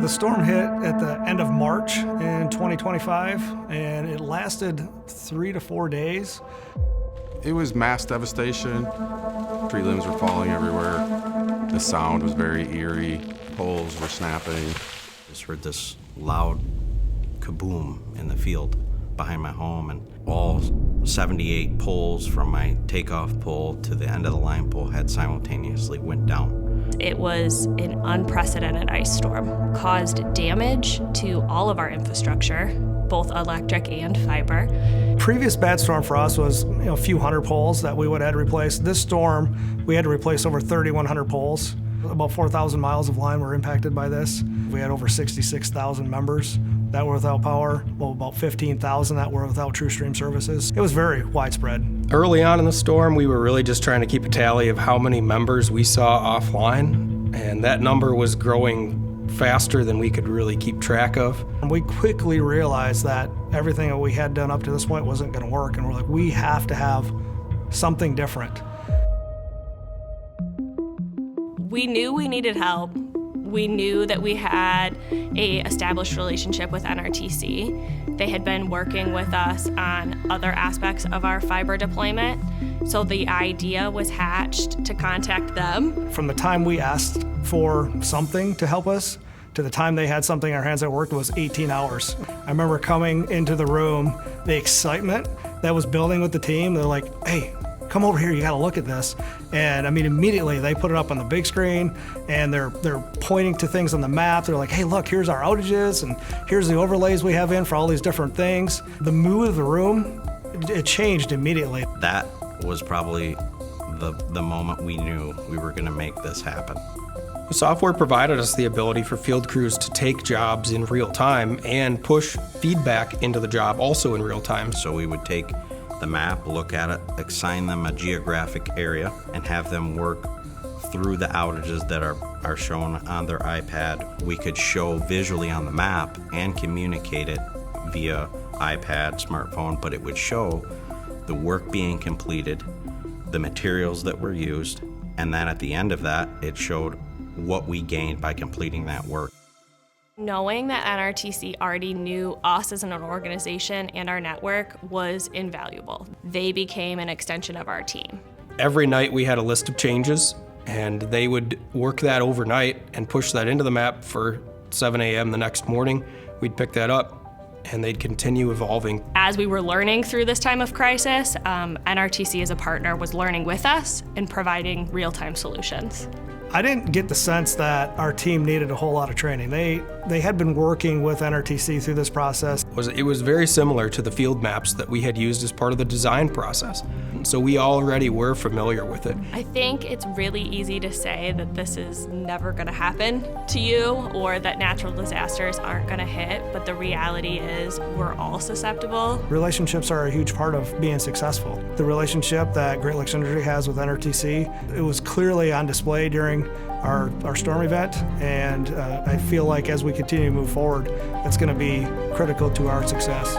The storm hit at the end of March in 2025, and it lasted 3 to 4 days. It was mass devastation. Tree limbs were falling everywhere. The sound was very eerie. Poles were snapping. Just heard this loud kaboom in the field behind my home, and all 78 poles from my takeoff pole to the end of the line pole had simultaneously went down. It was an unprecedented ice storm, caused damage to all of our infrastructure, both electric and fiber. Previous bad storm for us was a few hundred poles that we would have had to replace. This storm, we had to replace over 3,100 poles. About 4,000 miles of line were impacted by this. We had over 66,000 members that were without power, well, about 15,000 that were without TrueStream services. It was very widespread. Early on in the storm, we were really just trying to keep a tally of how many members we saw offline, and that number was growing faster than we could really keep track of. And we quickly realized that everything that we had done up to this point wasn't going to work, and we're like, we have to have something different. We knew we needed help. We knew that we had an established relationship with NRTC. They had been working with us on other aspects of our fiber deployment. So the idea was hatched to contact them. From the time we asked for something to help us to the time they had something in our hands that worked was 18 hours. I remember coming into the room, the excitement that was building with the team. They're like, hey, come over here, you gotta look at this. And I mean, immediately they put it up on the big screen and they're pointing to things on the map. They're like, hey, look, here's our outages and here's the overlays we have in for all these different things. The mood of the room, it changed immediately. That was probably the moment we knew we were gonna make this happen. The software provided us the ability for field crews to take jobs in real time and push feedback into the job also in real time. So we would take the map, look at it, assign them a geographic area, and have them work through the outages that are shown on their iPad. We could show visually on the map and communicate it via iPad, smartphone, but it would show the work being completed, the materials that were used, and then at the end of that, it showed what we gained by completing that work. Knowing that NRTC already knew us as an organization and our network was invaluable. They became an extension of our team. Every night we had a list of changes, and they would work that overnight and push that into the map for 7 a.m. the next morning. We'd pick that up, and they'd continue evolving. As we were learning through this time of crisis, NRTC as a partner was learning with us and providing real-time solutions. I didn't get the sense that our team needed a whole lot of training. They had been working with NRTC through this process. It was very similar to the field maps that we had used as part of the design process. So we already were familiar with it. I think it's really easy to say that this is never going to happen to you or that natural disasters aren't going to hit, but the reality is we're all susceptible. Relationships are a huge part of being successful. The relationship that Great Lakes Energy has with NRTC, it was clearly on display during our storm event, and I feel like as we continue to move forward, it's going to be critical to our success.